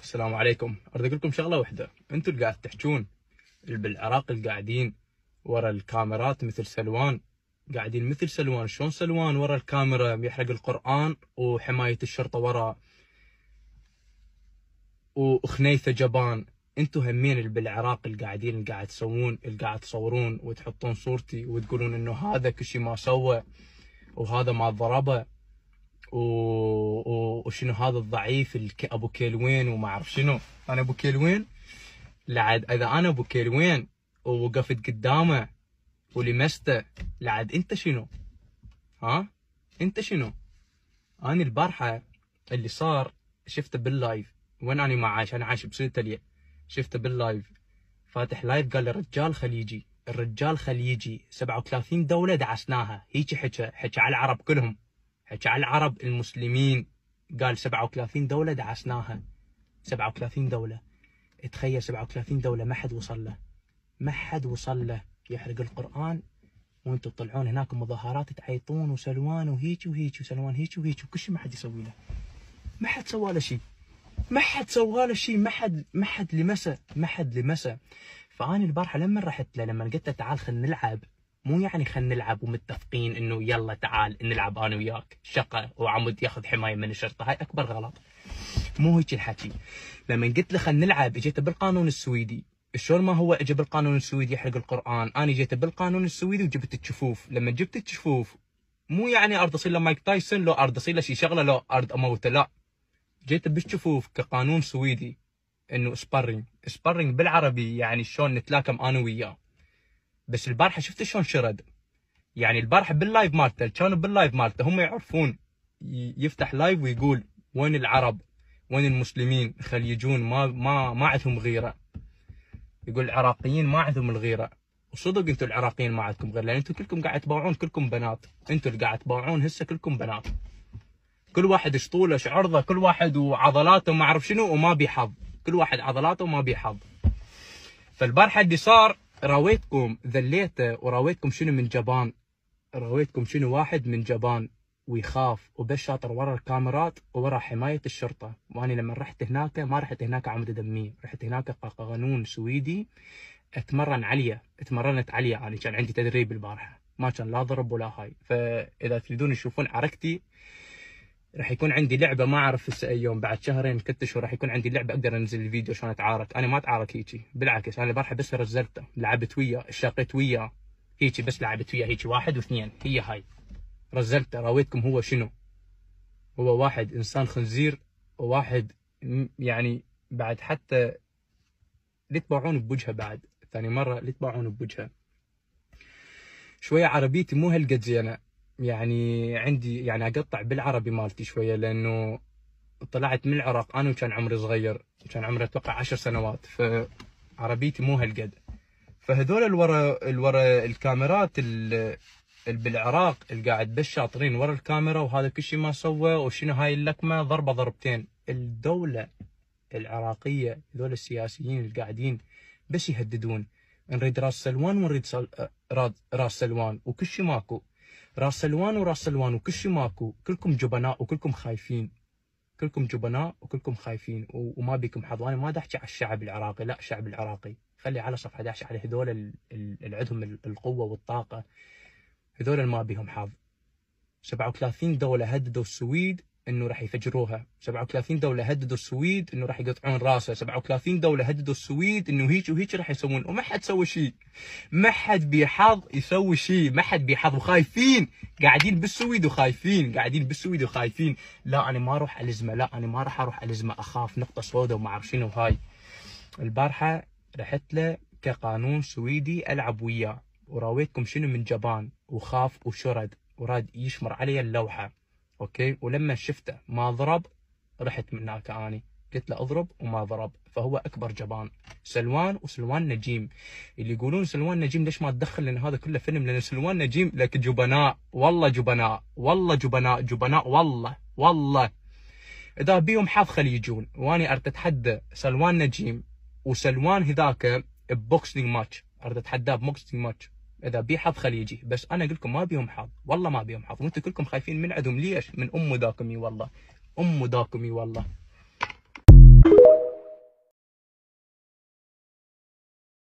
السلام عليكم. اريد اقول لكم شغله واحده، انتم اللي قاعد تحجون اللي بالعراق اللي قاعدين ورا الكاميرات مثل سلوان، قاعدين مثل سلوان. شلون سلوان ورا الكاميرا يحرق القرآن وحماية الشرطة ورا وخنيثة جبان؟ انتم همين اللي بالعراق اللي قاعدين اللي قاعد تسوون اللي قاعد تصورون وتحطون صورتي وتقولون انه هذا كل شيء ما سوى وهذا ما ضربه وشنو هذا الضعيف ابو كيلوين وما اعرف شنو. انا ابو كيلوين؟ لعد اذا انا ابو كيلوين ووقفت قدامه ولمسته، لعد انت شنو؟ ها انت شنو؟ انا البارحه اللي صار شفته باللايف، وين انا ما عايش، انا عايش بسويسرا، شفته باللايف فاتح لايف قال لي رجال خليجي، الرجال خليجي 37 دوله دعسناها، هيك حكى على العرب كلهم، حكى على العرب المسلمين، قال 37 دوله دعسناها. 37 دوله، تخيل 37 دوله ما حد وصل له، ما حد وصل له يحرق القرآن، وانتم تطلعون هناك مظاهرات تعيطون وسلوان وهيك وهيك وسلوان هيك وهيك وكل شيء ما حد يسوي له، ما حد سوى له شيء، ما حد سوى له شيء، ما حد لمسه، ما حد لمسه. فاني البارحه لما رحت له، لما قلت له تعال خلينا نلعب، مو يعني خلينا نلعب ومتفقين انه يلا تعال نلعب انا وياك شقه وعمود ياخذ حمايه من الشرطه، هاي اكبر غلط، مو هيك الحكي. لما قلت له خلينا نلعب اجيته بالقانون السويدي، شلون ما هو اجى بالقانون السويدي يحرق القرآن، انا جيت بالقانون السويدي وجبت الشفوف. لما جبت الشفوف مو يعني ارد اصير له مايك تايسون، لو ارد اصير له شي شغله، لو ارد اموته، لا، جيت بالشفوف كقانون سويدي، انه سبارينج بالعربي يعني شلون نتلاكم انا وياه. بس البارحه شفت شلون شرد، يعني البارحه باللايف مالته، كانوا باللايف مالته هم يعرفون، يفتح لايف ويقول وين العرب، وين المسلمين خليجون ما عندهم غيره، يقول العراقيين ما عندهم الغيره. وصدق انتم العراقيين ما عندكم غيره، لان انتم كلكم قاعد تباوعون، كلكم بنات، انتم اللي قاعد تباوعون هسه كلكم بنات، كل واحد ايش طوله ايش عرضه، كل واحد وعضلاته وما اعرف شنو وما بيحظ، كل واحد عضلاته وما بيحظ. فالبارحه اللي صار راويتكم ذليته وراويتكم شنو من جبان، راويتكم شنو واحد من جبان ويخاف وبس شاطر ورا الكاميرات وورا حمايه الشرطه. واني لما رحت هناك ما رحت هناك عمود دمي، رحت هناك قانون سويدي اتمرنت عليه، يعني كان عندي تدريب البارحه، ما كان لا ضرب ولا هاي. فاذا تريدون تشوفون عركتي راح يكون عندي لعبه، ما اعرف هسه اي يوم، بعد شهرين 3 شهور راح يكون عندي لعبه اقدر انزل الفيديو شلون اتعارك. انا ما اتعارك هيجي، بالعكس انا البارحه بس رزلته، لعبت وياه، شقيت وياه هيجي، بس لعبت وياه هيجي واحد واثنين، هي هاي رزلته. راويتكم هو شنو، هو واحد انسان خنزير، وواحد يعني بعد حتى لتباعون بوجهه، بعد ثاني مره لتباعون بوجهه. شويه عربيتي مو هالقد زينه، يعني عندي يعني اقطع بالعربي مالتي شويه، لانه طلعت من العراق انا وكان عمري صغير، كان عمري اتوقع 10 سنوات، فعربيتي مو هالقد. فهذول الورا الكاميرات اللي بالعراق اللي قاعد بس شاطرين ورا الكاميرا، وهذا كل شيء ما سوى، وشنو هاي اللكمه ضربه ضربتين. الدوله العراقيه هذول السياسيين اللي قاعدين بس يهددون، نريد راس سلوان ونريد راس سلوان وكل شيء ماكو، راس سلوان وراس سلوان وكل شيء ماكو، كلكم جبناء وكلكم خايفين، كلكم جبناء وكلكم خايفين وما بيكم حظ. وانا ما احكي على الشعب العراقي، لا، الشعب العراقي خلي على صف 11، على هذول اللي عندهم القوه والطاقه، هذول ما بيهم حظ. 37 دوله هددوا السويد انه راح يفجروها، 37 دوله هددوا السويد انه راح يقطعون راسه، 37 دوله هددوا السويد انه هيك وهيك راح يسوون، وما حد سوى شيء، ما حد بيحظ يسوي شيء، ما حد بيحظ، وخايفين قاعدين بالسويد وخايفين، قاعدين بالسويد وخايفين. لا انا ما اروح الزمه، لا انا ما راح اروح الزمه، اخاف نقطه سوداء وما اعرف شنو هاي. البارحه رحت له كقانون سويدي العب وياه، وراويتكم شنو من جبان وخاف وشرد وراد يشمر علي اللوحه، اوكي. ولما شفته ما ضرب رحت من هناك، اني قلت له اضرب وما ضرب، فهو اكبر جبان. سلوان وسلوان نجيم، اللي يقولون سلوان نجيم ليش ما تدخل، لان هذا كله فيلم، لان سلوان نجيم لك جبناء، والله جبناء، والله جبناء والله اذا بيهم حظ خلي يجون. واني اريد اتحدى سلوان نجيم وسلوان هذاك ببوكسينج ماتش، اريد اتحداه ببوكسينج ماتش، اذا بي حظ خلي يجي. بس انا اقول لكم ما بيهم حظ، والله ما بيهم حظ، وانتم كلكم خايفين من عندهم. ليش؟ من ام ذاكمي والله، ام ذاكمي والله.